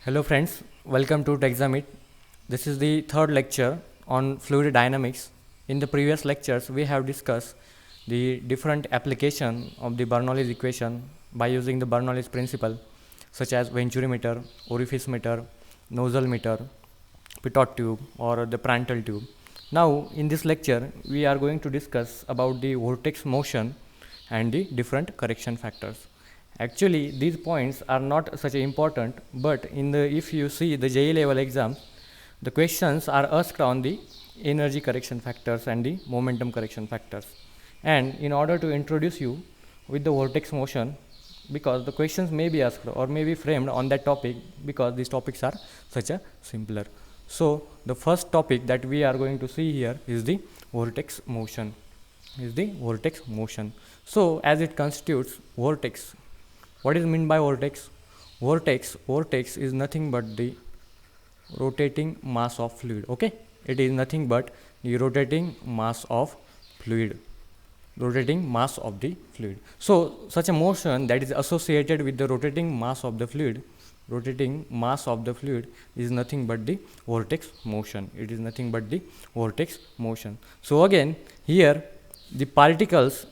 Hello friends, welcome to TechSummit. This is the third lecture on fluid dynamics. In the previous lectures, we have discussed the different application of the Bernoulli's equation by using the Bernoulli's principle such as venturi meter, orifice meter, nozzle meter, pitot tube or the Prandtl tube. Now in this lecture, we are going to discuss about the vortex motion and the different correction factors. Actually, these points are not such important, but if you see the JEE level exam, the questions are asked on the energy correction factors and the momentum correction factors. And in order to introduce you with the vortex motion, because the questions may be asked or may be framed on that topic, because these topics are such a simpler. So the first topic that we are going to see here is the vortex motion. So as it constitutes vortex, what is meant by vortex? Vortex is nothing but the rotating mass of fluid. Okay, it is nothing but the rotating mass of fluid. So such a motion that is associated with the rotating mass of the fluid is nothing but the vortex motion. So again, here the particles,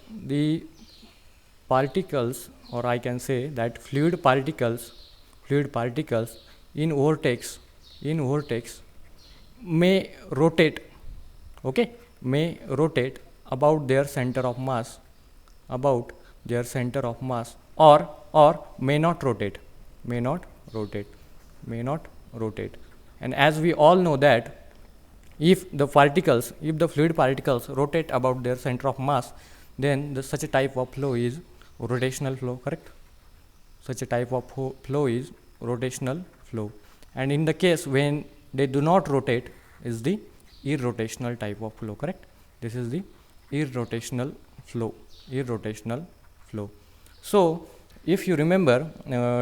or I can say that fluid particles in vortex may rotate about their center of mass or may not rotate. And as we all know that if the fluid particles rotate about their center of mass, then such a type of flow is rotational flow, correct? Such a type of flow is rotational flow. And in the case when they do not rotate is the irrotational type of flow, correct? This is the irrotational flow. So if you remember,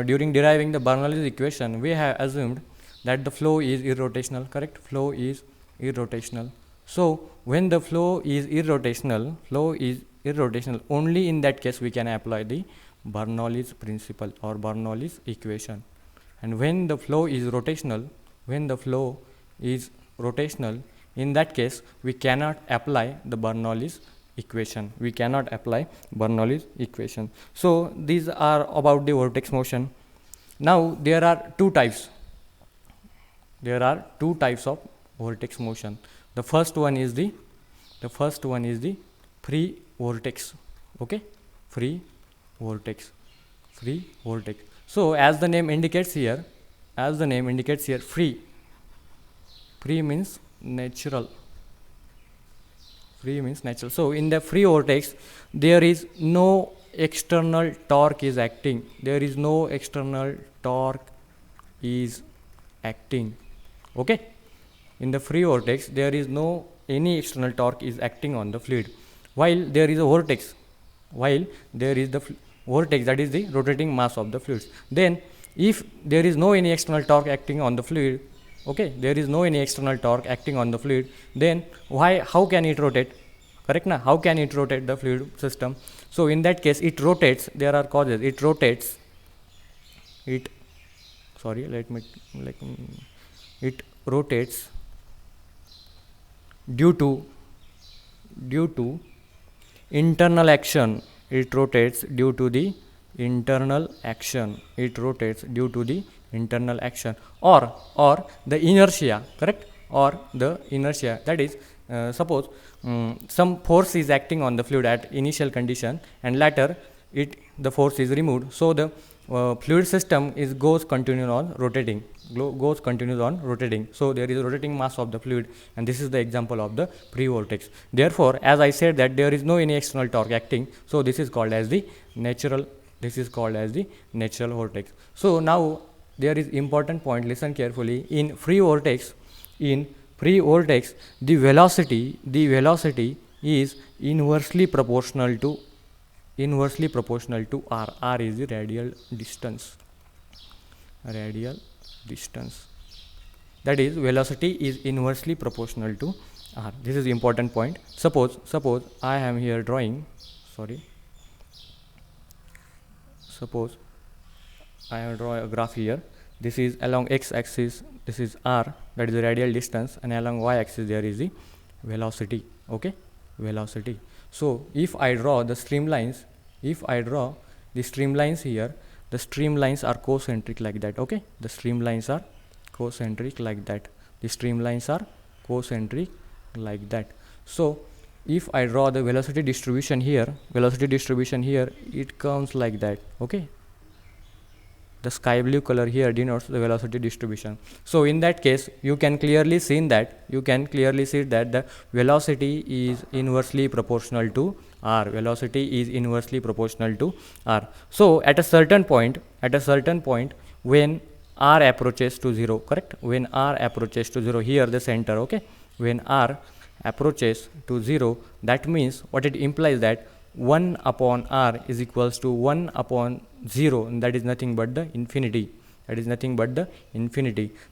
during deriving the Bernoulli's equation, we have assumed that the flow is irrotational, correct? Flow is irrotational. So when the flow is irrotational, only in that case we can apply the Bernoulli's principle or Bernoulli's equation. And when the flow is rotational, in that case we cannot apply the Bernoulli's equation. So these are about the vortex motion. Now there are two types of vortex motion. The first one is the free vortex. Okay, free vortex. So as the name indicates here, free means natural. So in the free vortex there is no external torque is acting. Okay, in the free vortex there is no any external torque is acting on the fluid, while there is a vortex, that is the rotating mass of the fluids. Then if there is no any external torque acting on the fluid, then how can it rotate? Correct na? How can it rotate the fluid system? So in that case it rotates. There are causes. It rotates due to internal action. It rotates due to the internal action. Or the inertia, correct? Or the inertia, that is, suppose some force is acting on the fluid at initial condition, and later the force is removed, so the fluid system continues on rotating. So there is a rotating mass of the fluid, and this is the example of the free vortex. Therefore, as I said that there is no any external torque acting, so this is called as the natural vortex. So now there is important point, listen carefully. In free vortex the velocity is inversely proportional to r. R is the radial distance. That is, velocity is inversely proportional to r. This is the important point. Suppose I am here drawing, suppose I have drawn a graph here. This is along x axis, this is r, that is the radial distance, and along y axis there is the velocity. Okay, velocity. So if I draw the streamlines, if I draw the streamlines here, the streamlines are concentric like that. Okay, the streamlines are concentric like that, the streamlines are concentric like that. So if I draw the velocity distribution here, it comes like that. Okay, the sky blue color here denotes the velocity distribution. So in that case, you can clearly see that the velocity is inversely proportional to r. Velocity is inversely proportional to r. So at a certain point, when r approaches to 0, correct, when r approaches to 0, here the center, okay, when r approaches to 0, that means what it implies, that 1 upon r is equals to 1 upon 0, and that is nothing but the infinity.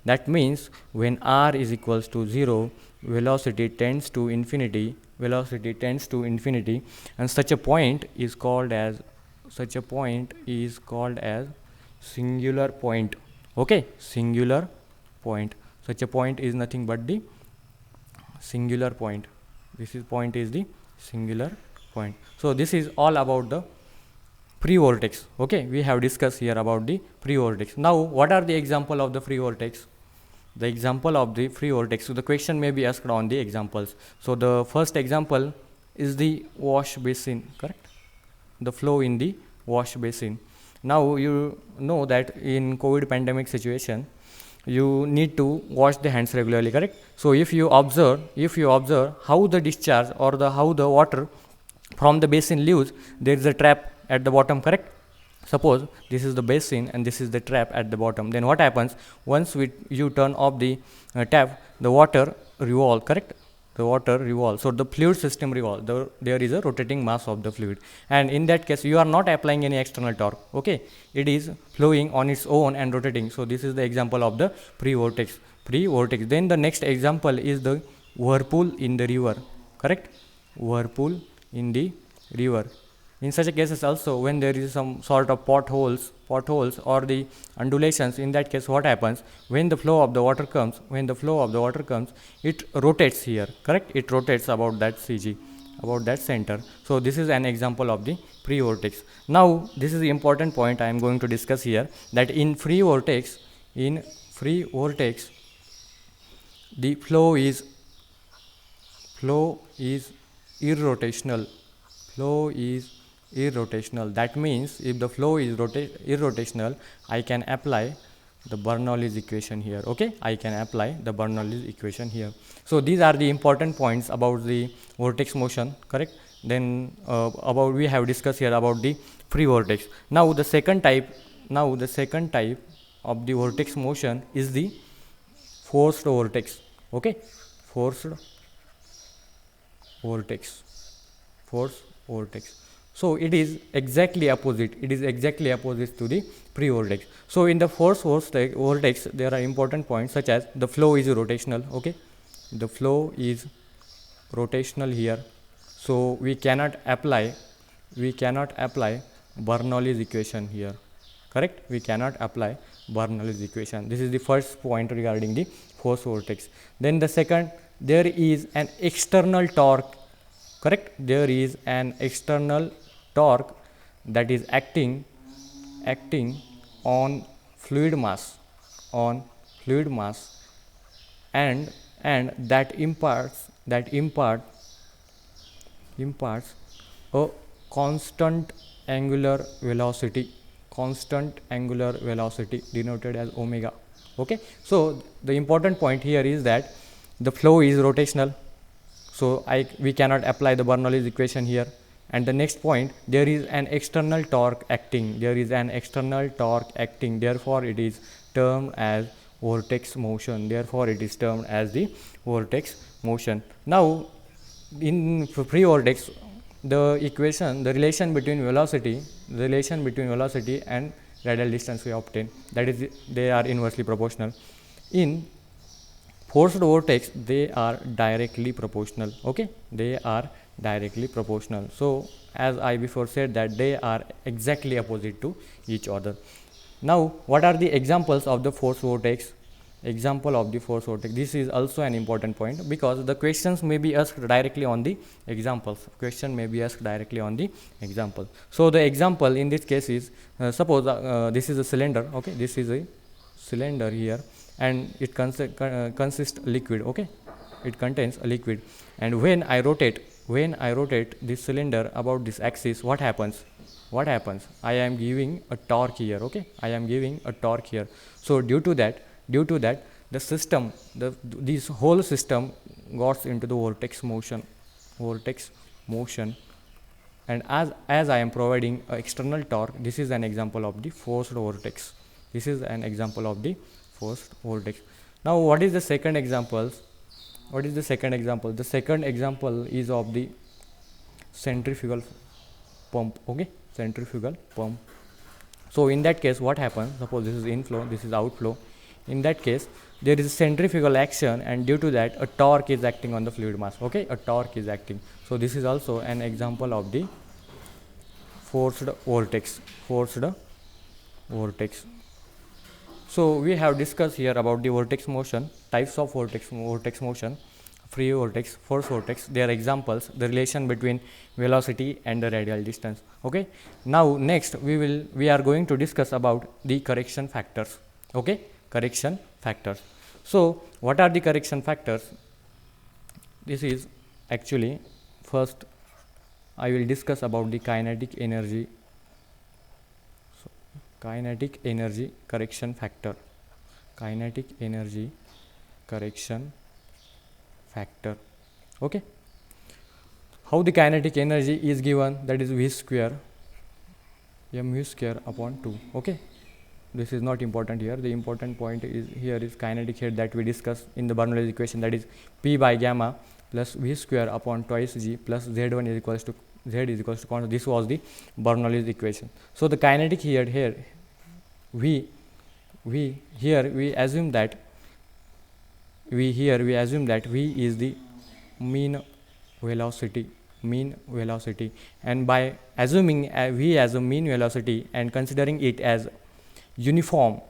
That means when r is equals to 0, velocity tends to infinity, and such a point is called as singular point. Okay, singular point. Such a point is nothing but the singular point. This point is the singular point. So this is all about the free vortex. Okay, we have discussed here about the free vortex. Now what are the example of the free vortex? The example of the free vortex. So the question may be asked on the examples. So the first example is the wash basin, correct? The flow in the wash basin. Now you know that in COVID pandemic situation, you need to wash the hands regularly, correct? So if you observe how the discharge or how the water from the basin leaves, there is a trap at the bottom, correct? Suppose this is the basin and this is the trap at the bottom. Then what happens, once you turn off the tap, the water revolve, correct? The water revolves. So the fluid system revolves. There is a rotating mass of the fluid, and in that case you are not applying any external torque. Okay, it is flowing on its own and rotating. So this is the example of the free vortex. Then the next example is the whirlpool in the river, correct? Whirlpool in the river. In such a cases also, when there is some sort of potholes or the undulations, in that case what happens, when the flow of the water comes, it rotates here, correct? It rotates about that CG, about that center. So this is an example of the free vortex. Now this is the important point I am going to discuss here, that in free vortex, the flow is irrotational. That means if the flow is irrotational, I can apply the Bernoulli's equation here. Okay, I can apply the Bernoulli's equation here. So these are the important points about the vortex motion, correct? Then we have discussed here about the free vortex. Now the second type of the vortex motion is the forced vortex. Okay, forced vortex. So it is exactly opposite to the free vortex. So in the forced vortex, there are important points such as the flow is rotational. Okay, the flow is rotational here. So we cannot apply Bernoulli's equation here, correct? We cannot apply Bernoulli's equation. This is the first point regarding the forced vortex. Then the second, there is an external torque, correct? There is an external torque that is acting on fluid mass, and that imparts a constant angular velocity denoted as omega. Okay, so the important point here is that the flow is rotational, so we cannot apply the Bernoulli's equation here. And the next point, there is an external torque acting, therefore it is termed as vortex motion. Now in free vortex, the relation between velocity and radial distance we obtain, that is, they are inversely proportional. In forced vortex, they are directly proportional. Okay, they are directly proportional. So as I before said, that they are exactly opposite to each other. Now, what are the examples of the force vortex? Example of the force vortex. This is also an important point, because the questions may be asked directly on the examples. Question may be asked directly on the example. So the example in this case is, suppose this is a cylinder. Okay, this is a cylinder here, and it consists liquid. Okay, it contains a liquid, and when I rotate this cylinder about this axis, what happens? I am giving a torque here. Okay, I am giving a torque here. So due to that the system, this whole system goes into the vortex motion, and as I am providing external torque, this is an example of the forced vortex. Now what is the second example? The second example is of the centrifugal pump. Okay, centrifugal pump. So in that case, what happens? Suppose this is inflow, this is outflow. In that case, there is a centrifugal action, and due to that a torque is acting on the fluid mass. Okay, a torque is acting. So this is also an example of the forced vortex. So we have discussed here about the vortex motion, types of vortex motion, free vortex, force vortex, their examples, the relation between velocity and the radial distance. Okay, now next we are going to discuss about the correction factors. Okay, correction factors. So what are the correction factors? This is actually, first I will discuss about the kinetic energy. So kinetic energy correction factor. Okay, how the kinetic energy is given? That is v square mv square upon 2. Okay, this is not important here. The important point is here is kinetic head that we discussed in the Bernoulli's equation, that is P by gamma plus v square upon twice g plus z1 is equals to constant. This was the Bernoulli's equation. So the kinetic here we assume that v is the mean velocity, and by assuming v as a mean velocity and considering it as uniform,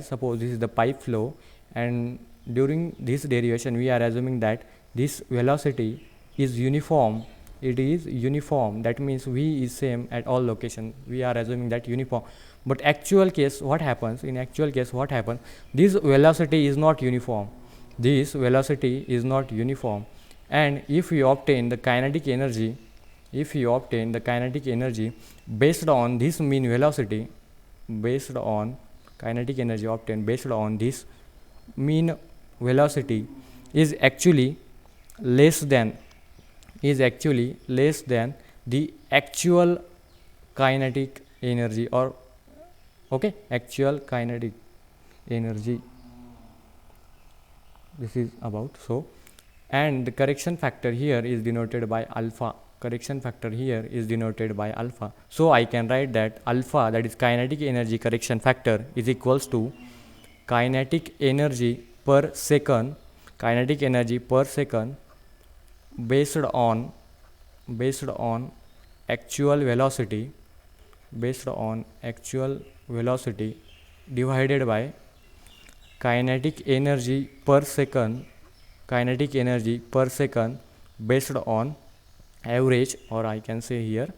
suppose this is the pipe flow, and during this derivation we are assuming that this velocity is uniform. It is uniform, that means v is same at all locations. We are assuming that uniform, but actual case what happens? This velocity is not uniform. And if we obtain the kinetic energy, based on this mean velocity, kinetic energy obtained based on this mean velocity is actually less than the actual kinetic energy, or actual kinetic energy. This is about so. And the correction factor here is denoted by alpha. So I can write that alpha, that is kinetic energy correction factor, is equals to kinetic energy per second based on actual velocity divided by kinetic energy per second based on average, or I can say here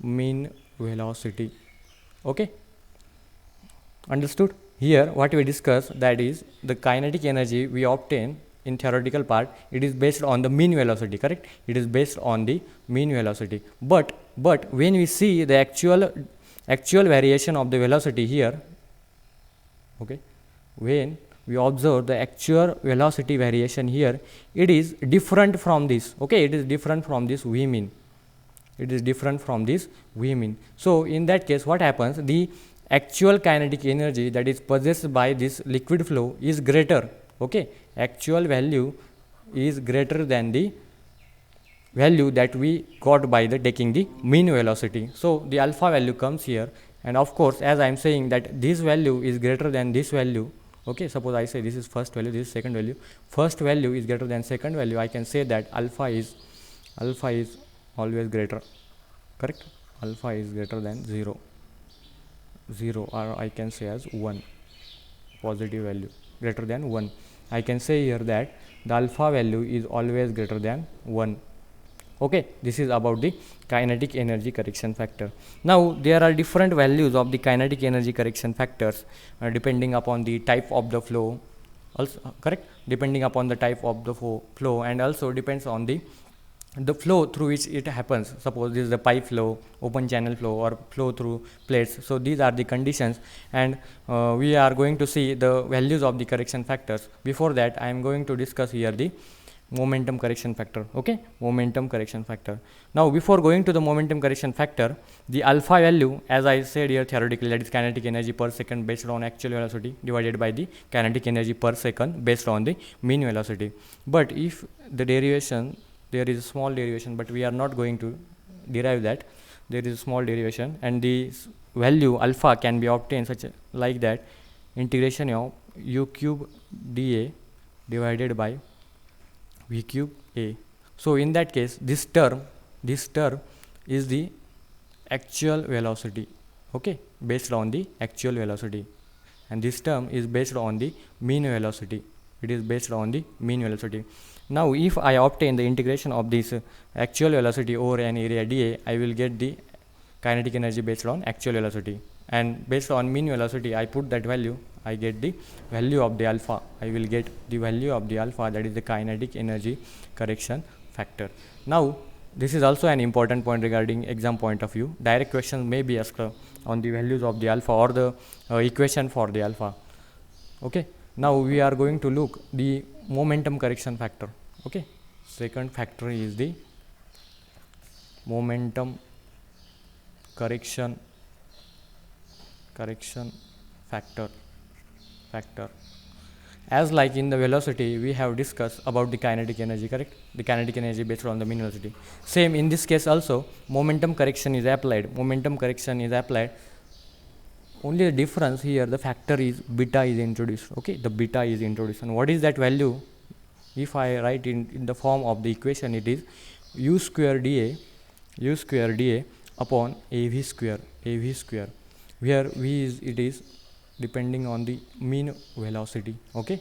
mean velocity. Okay, understood? Here what we discussed, that is the kinetic energy we obtain in theoretical part, it is based on the mean velocity, correct? It is based on the mean velocity, but when we see the actual variation of the velocity here, okay, when we observe the actual velocity variation here, it is different from this. Okay, it is different from this v mean. So in that case what happens? The actual kinetic energy that is possessed by this liquid flow is greater. Okay, actual value is greater than the value that we got by the taking the mean velocity. So the alpha value comes here, and of course as I am saying that this value is greater than this value. Okay, suppose I say this is first value, this is second value. First value is greater than second value. I can say that alpha is always greater, correct? Alpha is greater than 0. 0, or I can say as 1, positive value greater than 1. I can say here that the alpha value is always greater than 1. Okay, this is about the kinetic energy correction factor. Now there are different values of the kinetic energy correction factors depending upon the type of the flow, also correct, depending upon the type of the flow, and also depends on the flow through which it happens. Suppose this is the pipe flow, open channel flow, or flow through plates. So these are the conditions, and we are going to see the values of the correction factors. Before that, I am going to discuss here the momentum correction factor. Okay, momentum correction factor. Now before going to the momentum correction factor, the alpha value, as I said here theoretically, that is kinetic energy per second based on actual velocity divided by the kinetic energy per second based on the mean velocity. But if the derivation, there is a small derivation, but we are not going to derive that. There is a small derivation, and the value alpha can be obtained such like that: integration of u cube dA divided by v cube a. So in that case, this term is the actual velocity, okay, based on the actual velocity, and this term is based on the mean velocity. It is based on the mean velocity. Now if I obtain the integration of this actual velocity over an area dA, I will get the kinetic energy based on actual velocity, and based on mean velocity I put that value, I get the value of the alpha. I will get the value of the alpha, that is the kinetic energy correction factor. Now this is also an important point regarding exam point of view. Direct questions may be asked on the values of the alpha or the equation for the alpha. Okay, now we are going to look the momentum correction factor. Okay, second factor is the momentum correction factor. As like in the velocity, we have discussed about the kinetic energy, correct? The kinetic energy based on the mean velocity. Same in this case also, momentum correction is applied. Only the difference here, the factor is beta is introduced. Okay, the beta is introduced. And what is that value? If I write in the form of the equation, it is u square dA upon AV square, where V is, it is depending on the mean velocity. Okay,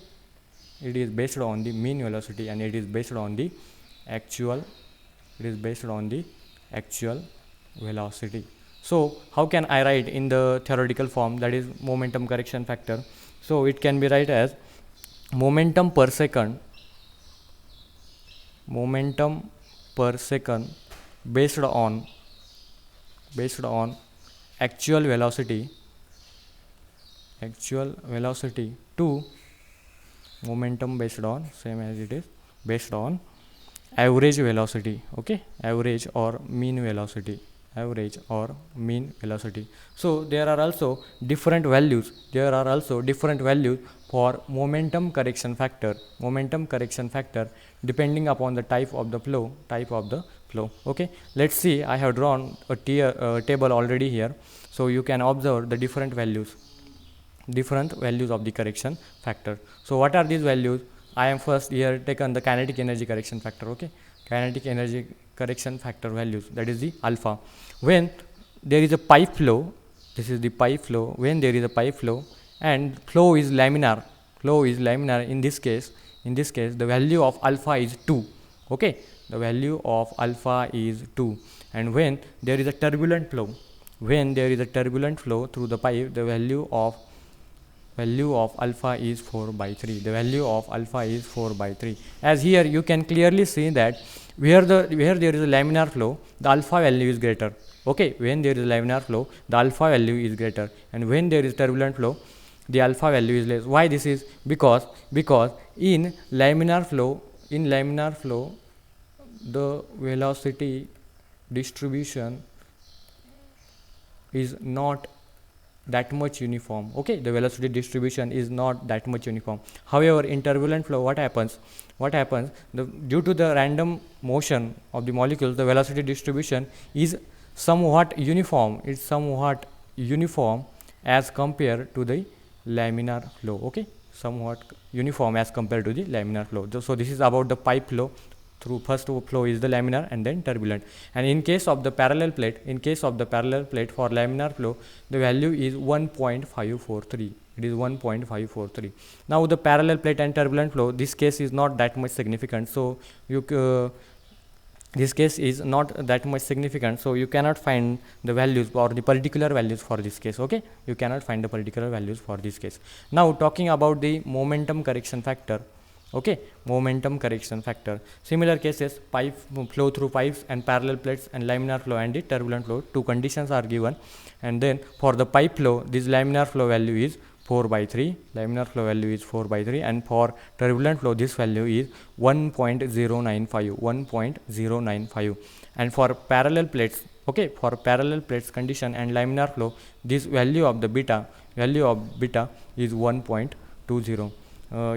it is based on the mean velocity, and it is based on the actual velocity. So how can I write in the theoretical form, that is momentum correction factor? So it can be write as momentum per second based on actual velocity to momentum based on, same as it is, based on average velocity. Okay, average or mean velocity. So there are also different values for momentum correction factor depending upon the type of the flow. Okay, let's see, I have drawn a table already here, so you can observe the different values of the correction factor. So what are these values? I am first here taken the kinetic energy correction factor. Okay, kinetic energy correction factor values, that is the alpha. When there is a pipe flow, this is the pipe flow. When there is a pipe flow and flow is laminar, in this case the value of alpha is 2. Okay, the value of alpha is 2. And when there is a turbulent flow, through the pipe, the value of alpha is 4/3. As here you can clearly see that where there is a laminar flow, the alpha value is greater. Okay, when there is a laminar flow, the alpha value is greater, and when there is turbulent flow, the alpha value is less. Why this is? Because in laminar flow the velocity distribution is not that much uniform. Okay, the velocity distribution is not that much uniform. However, in turbulent flow, what happens? Due to the random motion of the molecules, the velocity distribution is somewhat uniform. It's somewhat uniform as compared to the laminar flow. Okay, somewhat uniform as compared to the laminar flow. So this is about the pipe flow through first flow is the laminar and then turbulent. And in case of the parallel plate, for laminar flow, the value is 1.543. It is 1.543. Now the parallel plate and turbulent flow, this case is not that much significant, so this case is not that much significant, so you cannot find the values or the particular values for this case. Okay, you cannot find the particular values for this case. Now talking about the momentum correction factor. Okay, momentum correction factor. Similar cases, pipe flow through pipes and parallel plates and laminar flow and the turbulent flow, two conditions are given, and then for the pipe flow, this laminar flow value is 4/3, laminar flow value is 4/3, and for turbulent flow this value is 1.095, and for parallel plates, okay, for parallel plates condition and laminar flow, this value of beta is 1.20.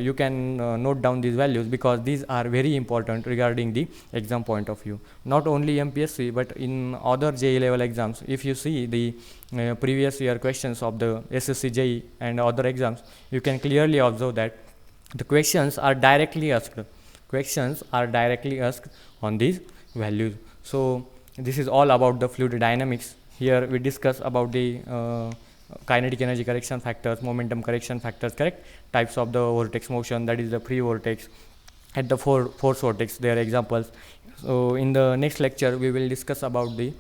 You can note down these values because these are very important regarding the exam point of view. Not only MPSC but in other JEE level exams, if you see the previous year questions of the SSC JEE and other exams, you can clearly observe that the questions are directly asked on these values. So this is all about the fluid dynamics. Here we discuss about the kinetic energy correction factors, momentum correction factors, correct, types of the vortex motion, that is the free vortex, at the force vortex, their examples. So in the next lecture we will discuss about the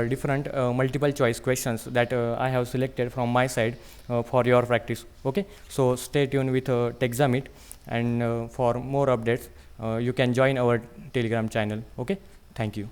different multiple choice questions that I have selected from my side for your practice. Okay, so stay tuned with Texamit, and for more updates you can join our Telegram channel. Okay, thank you.